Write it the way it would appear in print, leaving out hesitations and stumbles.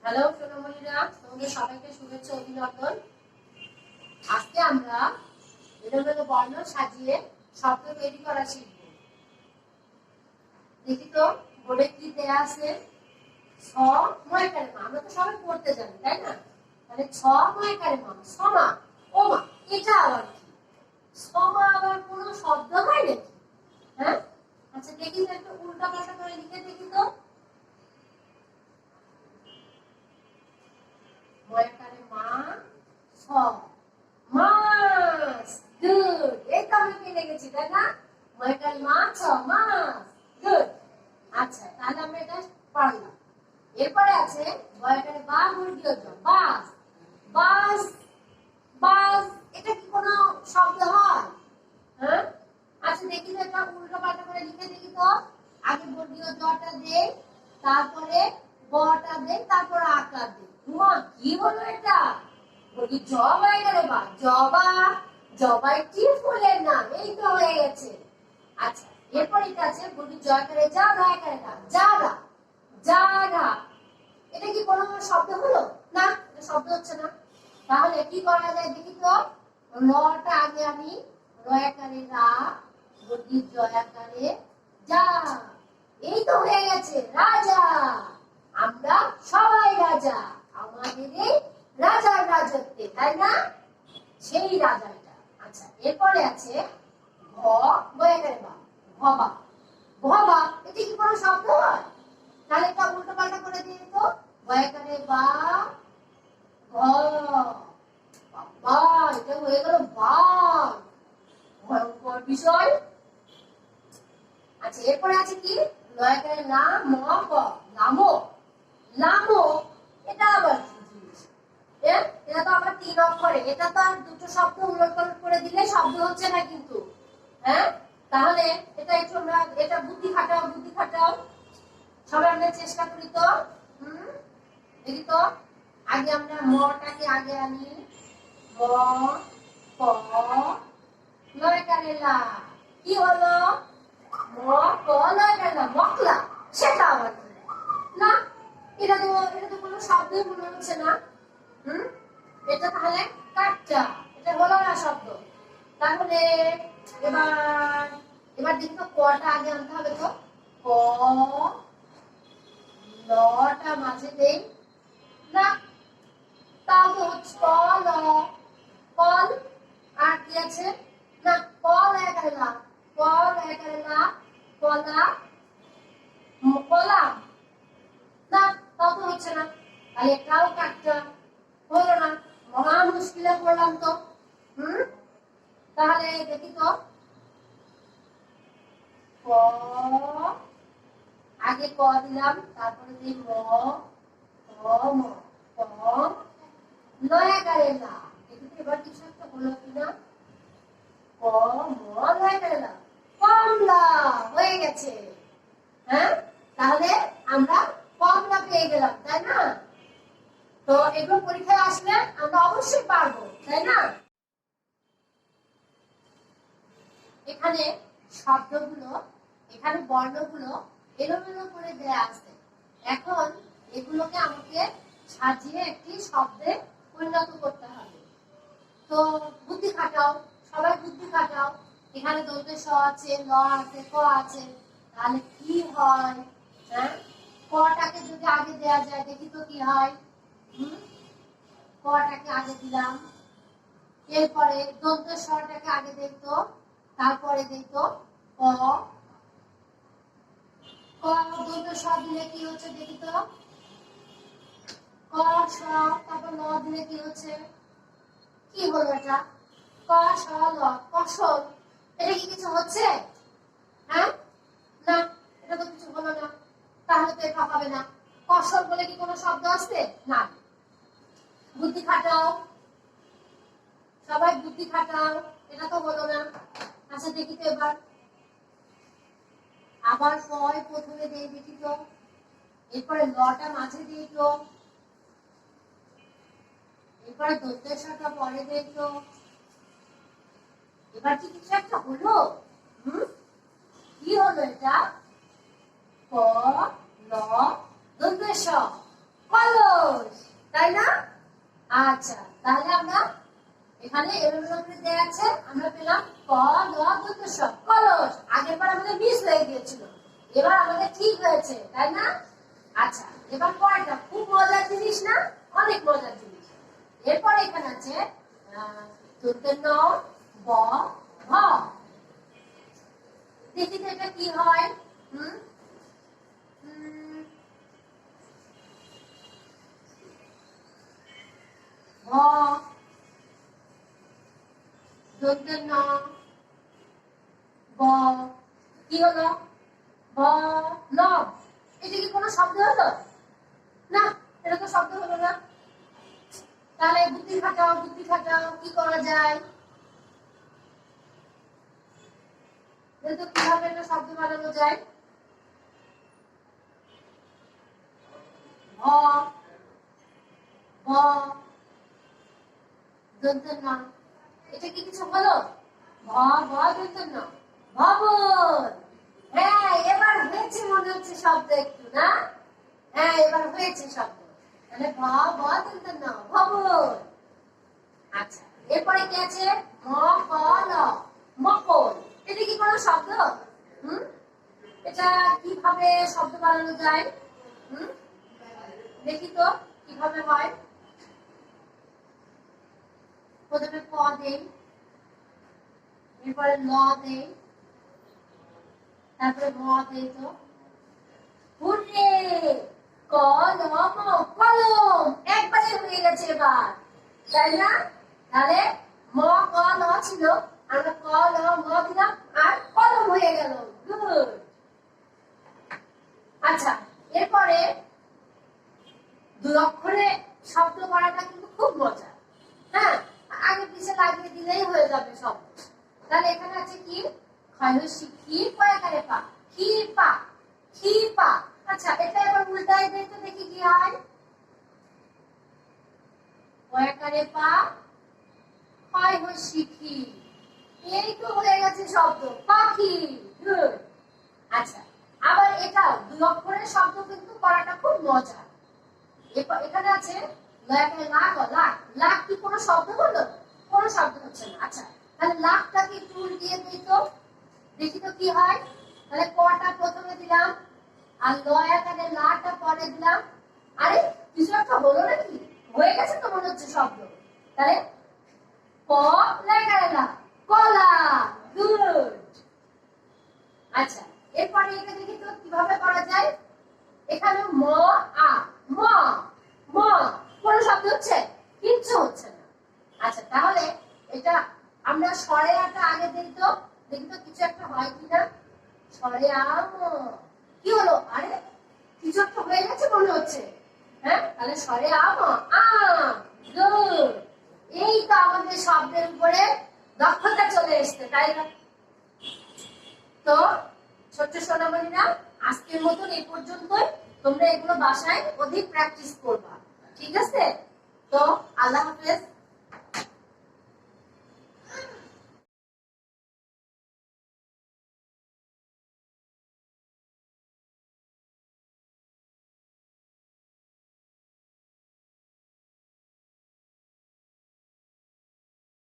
Hello সোনামণিরা, তোমাদের সবাইকে শুভেচ্ছা অভিনন্দন। আজকে আমরা এলোমেলো বর্ণ সাজিয়ে শব্দ তৈরি করা শিখব। দেখি তো বোর্ডে কি দেয়া আছে। ছ ময়কারে মা, আমরা তো সবাই পড়তে জানি তাই না? তাহলে ছ ময়কারে মা, সমা। ও মা, এটা আবার কি? সমা আবার কোনো শব্দ হয় নাকি? হ্যাঁ, আচ্ছা দেখি তো, একটু উল্টা পাল্টা করে লিখে দেখি তো। ময়কারে মা, ছ মাছ, গুড। এই তো আমরা পেয়ে গেছি তাই না? ময়কারে মা, ছ মাছ, গুড। আচ্ছা, তাহলে আমরা এটা পারলাম। এরপরে আছে ময়কারে বা মুরগি জ, বাস। বাস, বাস, এটা কি কোনো শব্দ হয়? হ্যাঁ, আচ্ছা দেখি তো, এটা উল্টো পাল্টা করে লিখে দেখি তো। আগে বর্গীয় জটা দে, তারপরে বটা দে, তারপর আকার দে। উমা, কি হলো এটা? বলি জব হয়ে গেল বা, জবা। জবা একটি ফুলের নাম, এই তো হয়ে গেছে। আচ্ছা, এরপর এটা আছে বলি জয় করে যা, রায় করে না, যারা। যারা, এটা কি কোনো শব্দ হলো? না, এটা শব্দ হচ্ছে না। তাহলে কি করা যায় দেখি তো। রটা আগে আমি রয়াকারে রা, বলি জয়াকারে যা। এই তো হয়ে গেছে, রাজা। আমরা সবাই রাজা, আমাদের এই রাজার রাজত্বে, তাই না? সেই রাজাটা। আচ্ছা, এরপরে আছে ঘ বয়াকারে বা, ঘবা। ঘবা, এটা কি কোনো শব্দ হয়? তাহলে এটা উল্টো পাল্টা করে দিয়ে তো। বয়াকারে বা, ঘ, বাবা, এটা হয়ে গেল বাঘ। ভয়ঙ্কর বিষয়। আচ্ছা, এরপরে আছে কি লয়াকারে না, ম ক, লামো। লামো, এটা আবার কি জিনিস? এটা তো আবার 3 অক্ষরে, এটা তো আর দুটো শব্দ উল্টো পাল্টা করে দিলে শব্দ হচ্ছে না কিন্তু। হ্যাঁ, তাহলে এটা একটু আমরা এটা বুদ্ধি খাটাও, বুদ্ধি খাটাও। সবাই আমরা চেষ্টা করি তো। দেখি তো, আগে আমরা মটাকে আগে আনি। ম ক লয়কারে লা, কি হলো? ম ক লয়কারে লা, মকলা। সেটা আবার কি? না, এটা তো কোনো শব্দই মনে হচ্ছে না। এটা তাহলে কাটটা, এটা হলো না শব্দ। তাহলে এবার এবার দেখি তো, কটা আগে আনতে হবে তো। ক, লটা মাঝে দেই না, তাও তো হচ্ছে কল। কল, আর কি আছে? না, কল একারে না, কল একারে না, কলা। কলাম, না, তাও তো হচ্ছে না। তাহলে এটাও কাটটা হলো না। মহা মুশকিলে পড়লাম তো। তাহলে দেখি তো, ক আগে ক দিলাম, তারপরে দিই ম, ক ম, ক লয়াকারে না। দেখি তো এবার কিছু একটা হলো কিনা। ক ম লয়াকারে না, কমলা হয়ে গেছে। হ্যাঁ, তাহলে আমরা কমলা পেয়ে গেলাম, তাই না? তো এগুলো পরীক্ষায় আসলে আমরা অবশ্যই পারবো, তাই না? এখানে শব্দগুলো, এখানে বর্ণগুলো এলোমেলো করে দেয়া আছে। এখন এগুলোকে আমাকে সাজিয়ে একটি শব্দে পরিণত করতে হবে। তো বুদ্ধি খাটাও, সবাই বুদ্ধি খাটাও। এখানে দন্তে স আছে, ল আছে, ক আছে, তাহলে কি হয়? হ্যাঁ, কটাকে যদি আগে দেয়া যায় দেখি তো কি হয়। কটাকে আগে দিলাম, এরপরে দন্তে স্বরটাকে আগে দেখতো, তারপরে দেখতো ক। ক দন্তে স দিলে কি হচ্ছে দেখি তো। ক স, তারপর ল দিলে কি হচ্ছে? কি হলো এটা? ক স ল, কসল। এটা কি কিছু হচ্ছে? হ্যাঁ, না, এটা তো কিছু হলো না। তাহলে তো এটা হবে না। কসল বলে কি কোনো শব্দ আছে? না। বুদ্ধি খাটাও, সবাই বুদ্ধি খাটাও। এটা তো হলো না। আচ্ছা দেখি তো এবার, আবার কয় প্রথমে দেই দেখি তো, এরপরে লটা মাঝে দিই তো, এরপরে দন্তেশ্বরটা পরে দেই তো। এবার কি কিছু একটা হলো? হুম, কি হলো এটা? ক ল দন্তে স, কলস, তাই না? আচ্ছা, তাহলে আমরা এখানে এলোমেলো করে দেয়া আছে, আমরা পেলাম ক ল দন্তে স, কলস। আগের বার আমাদের মিস হয়ে গিয়েছিল, এবার আমাদের ঠিক হয়েছে, তাই না? আচ্ছা, এবার পরেরটা খুব মজার জিনিস না? অনেক মজার জিনিস। এরপরে এখানে আছে দন্তে ন ব ভ। দেখি তো এটা কি হয়। হুম উম, ভ দন্তে ন ব, কি হলো? ব লব। এটা কি কোনো শব্দ হলো? না, এটা তো শব্দ হলো না। তাহলে বুদ্ধি খাটাও, বুদ্ধি খাটাও, কি করা যায়? তো কিভাবে একটা শব্দ বানানো যায়? ভ ভ দন্তে ন, এটা কি কিছু হলো? ভ ভ দন্তে ন, ভবন। হ্যাঁ, এবার হয়েছে মনে হচ্ছে শব্দ একটু, না? হ্যাঁ, এবার হয়েছে শব্দ। তাহলে ভ ভ দন্তে ন, ভবন। আচ্ছা, এরপরে কি আছে? ম ক ল, মকল। এটা কি কোনো শব্দ? হুম, এটা কিভাবে শব্দ বানানো যায়? হুম, দেখি তো কিভাবে হয়। প্রথমে ক দেই, এরপরে ল দেই, তারপরে ম দেই। তো হুররে, কলম, কলম। একবারে হয়ে গেছে এবার, তাই না? তাহলে ম ক ল ছিল, আমরা ক ল ম দিলাম, আর কলম হয়ে গেল। গুড। আচ্ছা, এরপরে দুই অক্ষরে শব্দ করাটা কিন্তু খুব মজা। হ্যাঁ, আগে পিছে লাগিয়ে দিলেই হয়ে যাবে শব্দ। তাহলে এখানে আছে কি? ক্ষয়হস্যি ক্ষী পয়াকারে পা, ক্ষীর পা, ক্ষীর পা। আচ্ছা, এটা এবার উল্টাই দেই তো দেখি কি হয়। পয়াকারে পা, ক্ষয়হস্যি ক্ষী, এই তো হয়ে গেছে শব্দ, পাখি। গুড। আচ্ছা, আবার এটাও দুই অক্ষরের শব্দ কিন্তু করাটা খুব মজা। এখানে আছে লাখ, লাখ। লাখ কি কোনো শব্দ হলো? কোনো শব্দ হচ্ছে না। আচ্ছা, তাহলে লাখটাকে একটু উল্টিয়ে দিই তো দেখি তো কি হয়। তাহলে কটা প্রথমে দিলাম, আর লয়াকারে লাটা পরে দিলাম। আরে, কিছু একটা হলো নাকি? হয়ে গেছে তো মনে হচ্ছে শব্দ। তাহলে ক লাকারে লা, কলা। গুড। আচ্ছা, এরপরে এটা দেখি তো কিভাবে করা যায়। এখানে ম আ, ম ম, কোন শব্দ হচ্ছে? কিচ্ছু হচ্ছে না। আচ্ছা, তাহলে এটা আমরা স্বরে আটা আগে দিই তো দেখি তো কিছু একটা হয় কিনা। স্বরে আম, কি হলো? আরে, কিছু একটা হয়ে গেছে মনে হচ্ছে। হ্যাঁ, তাহলে স্বরে আম, আম। গুড। এই তো আমাদের শব্দের উপরে দক্ষতা চলে এসছে, তাই না? তো ছোট্ট সোনামণিরা, আজকের মতন এই পর্যন্তই। তোমরা এগুলো বাসায় অধিক প্র্যাকটিস করবা, ঠিক আছে? তো আল্লাহ হাফেজ।